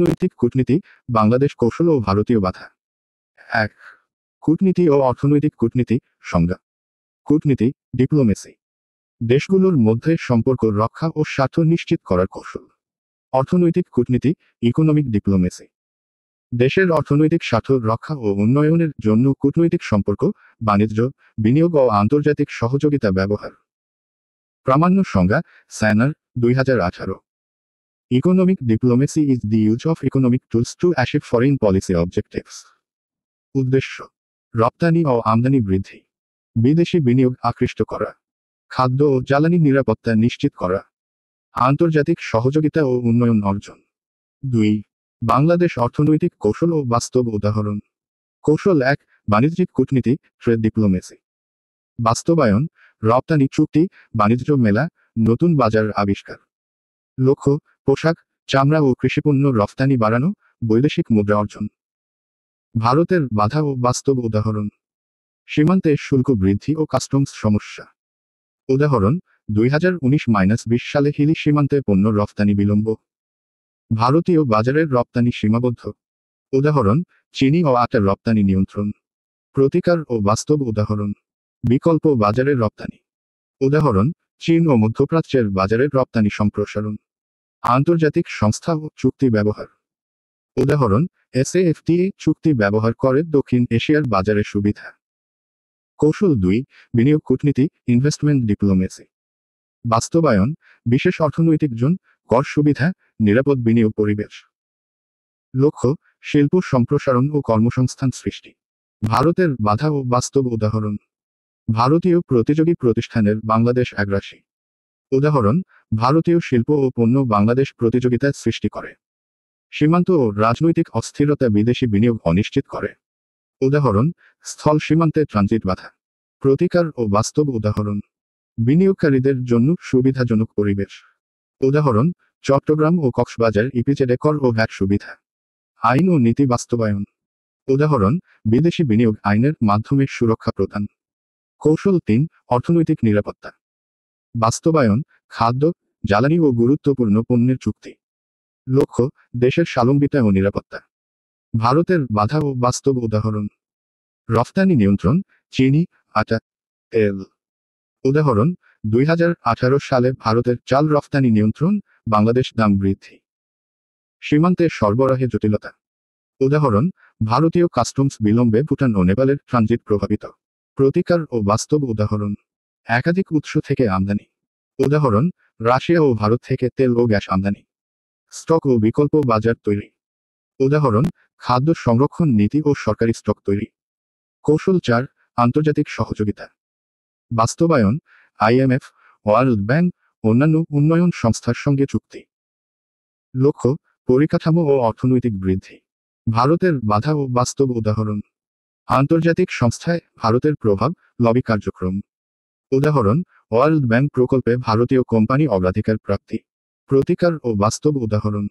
অর্থনৈতিক কূটনীতি, বাংলাদেশ কৌশল ও ভারতীয় বাধা। ১. কূটনীতি ও অর্থনৈতিক কূটনীতি সংজ্ঞা। কূটনীতি, ডিপ্লোমেসি, দেশগুলোর মধ্যে সম্পর্ক রক্ষা ও স্বার্থ নিশ্চিত করার কৌশল। অর্থনৈতিক কূটনীতি, ইকোনমিক ডিপ্লোমেসি, দেশের অর্থনৈতিক স্বার্থ রক্ষা ও উন্নয়নের জন্য কূটনৈতিক সম্পর্ক, বাণিজ্য, বিনিয়োগ ও আন্তর্জাতিক সহযোগিতা ব্যবহার। প্রামাণ্য সংজ্ঞা, স্যানার, 2018। Economic diplomacy is the use of economic tools to achieve foreign policy objectives. উদ্দেশ্য, রপ্তানি ও আমদানি বৃদ্ধি, বিদেশি বিনিয়োগ আকৃষ্ট করা, খাদ্য ও জ্বালানি নিরাপত্তা নিশ্চিত করা, আন্তর্জাতিক সহযোগিতা ও উন্নয়ন অর্জন। 2. বাংলাদেশ অর্থনৈতিক কৌশল ও বাস্তব উদাহরণ। কৌশল 1. বাণিজ্যিক কূটনীতি, ট্রেড ডিপ্লোমেসি। বাস্তবায়ন, রপ্তানি চুক্তি, বাণিজ্য মেলা, নতুন বাজার আবিষ্কার। লক্ষ্য, পোশাক, চামড়া ও কৃষিপণ্য রফতানি বাড়ানো, বৈদেশিক মুদ্রা অর্জন। ভারতের বাধা ও বাস্তব উদাহরণ। সীমান্তে শুল্ক বৃদ্ধি ও কাস্টমস সমস্যা। উদাহরণ, 2019-20 সালে হিলি সীমান্তে পণ্য রফতানি বিলম্ব। ভারতীয় বাজারের রপ্তানি সীমাবদ্ধ। উদাহরণ, চিনি ও আটার রপ্তানি নিয়ন্ত্রণ। প্রতিকার ও বাস্তব উদাহরণ। বিকল্প বাজারের রপ্তানি। উদাহরণ, চীন ও মধ্যপ্রাচ্যের বাজারের রপ্তানি সম্প্রসারণ। আন্তর্জাতিক সংস্থা ও চুক্তি ব্যবহার। উদাহরণ, SAFTA চুক্তি ব্যবহার করে দক্ষিণ এশিয়ার বাজারে সুবিধা। কৌশল 2. বিনিয়োগ কূটনীতি, ইনভেস্টমেন্ট ডিপ্লোমেসি। বাস্তবায়ন, বিশেষ অর্থনৈতিক জোন, কর সুবিধা, নিরাপদ বিনিয়োগ পরিবেশ। লক্ষ্য, শিল্প সম্প্রসারণ ও কর্মসংস্থান সৃষ্টি। ভারতের বাধা ও বাস্তব উদাহরণ। ভারতীয় প্রতিযোগী প্রতিষ্ঠানের বাংলাদেশ আগ্রাসী। উদাহরণ, ভারতীয় শিল্প ও পণ্য বাংলাদেশ প্রতিযোগিতায় সৃষ্টি করে। সীমান্ত ও রাজনৈতিক অস্থিরতা বিদেশি বিনিয়োগ অনিশ্চিত করে। উদাহরণ, স্থল সীমান্তে ট্রানজিট বাধা। প্রতিকার ও বাস্তব উদাহরণ। বিনিয়োগকারীদের জন্য সুবিধাজনক পরিবেশ। উদাহরণ, চট্টগ্রাম ও কক্সবাজার ইপিজেডে কর ও ভ্যাট সুবিধা। আইন ও নীতি বাস্তবায়ন। উদাহরণ, বিদেশি বিনিয়োগ আইনের মাধ্যমে সুরক্ষা প্রদান। কৌশল 3. অর্থনৈতিক নিরাপত্তা। বাস্তবায়ন, খাদ্য, জ্বালানি ও গুরুত্বপূর্ণ পণ্যের চুক্তি। লক্ষ্য, দেশের স্বাবলম্বিতা ও নিরাপত্তা। ভারতের বাধা ও বাস্তব উদাহরণ। রফতানি নিয়ন্ত্রণ, চিনি, আটা, তেল। উদাহরণ, 2018 সালে ভারতের চাল রফতানি নিয়ন্ত্রণ, বাংলাদেশ দাম বৃদ্ধি। সীমান্তে সরবরাহে জটিলতা। উদাহরণ, ভারতীয় কাস্টমস বিলম্বে ভুটান ও নেপালের ট্রানজিট প্রভাবিত। প্রতিকার ও বাস্তব উদাহরণ। একাধিক উৎস থেকে আমদানি। উদাহরণ, রাশিয়া ও ভারত থেকে তেল ও গ্যাস আমদানি। স্টক ও বিকল্প বাজার তৈরি। উদাহরণ, খাদ্য সংরক্ষণ নীতি ও সরকারি স্টক তৈরি। কৌশল 4. আন্তর্জাতিক সহযোগিতা। বাস্তবায়ন, IMF, ওয়ার্ল্ড ব্যাংক, অন্যান্য উন্নয়ন সংস্থার সঙ্গে চুক্তি। লক্ষ্য, পরিকাঠামো ও অর্থনৈতিক বৃদ্ধি। ভারতের বাধা ও বাস্তব উদাহরণ। আন্তর্জাতিক সংস্থায় ভারতের প্রভাব, লবি কার্যক্রম। উদাহরণ, ওয়ার্ল্ড ব্যাংক প্রকল্পে ভারতীয় কোম্পানি অগ্রাধিকার প্রাপ্তি। প্রতিকার ও বাস্তব উদাহরণ।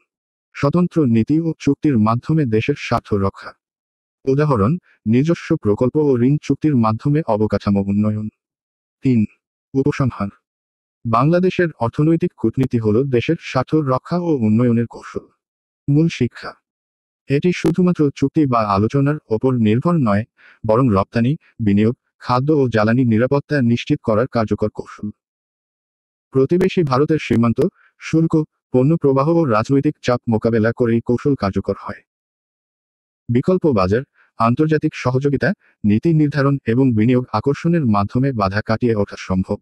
স্বতন্ত্র নীতি ও চুক্তির মাধ্যমে দেশের স্বার্থ রক্ষা। উদাহরণ, নিজস্ব প্রকল্প ও ঋণ চুক্তির মাধ্যমে অবকাঠামো উন্নয়ন। 3. উপসংহার। বাংলাদেশের অর্থনৈতিক কূটনীতি হল দেশের স্বার্থ রক্ষা ও উন্নয়নের কৌশল। মূল শিক্ষা, এটি শুধুমাত্র চুক্তি বা আলোচনার ওপর নির্ভর নয়, বরং রপ্তানি, বিনিয়োগ, খাদ্য ও জ্বালানি নিরাপত্তা নিশ্চিত করার কার্যকর কৌশল। প্রতিবেশী ভারতের সীমান্ত, শুল্ক, পণ্য প্রবাহ ও রাজনৈতিক চাপ মোকাবেলা করে এই কৌশল কার্যকর হয়। বিকল্প বাজার, আন্তর্জাতিক সহযোগিতা, নীতি নির্ধারণ এবং বিনিয়োগ আকর্ষণের মাধ্যমে বাধা কাটিয়ে ওঠা সম্ভব।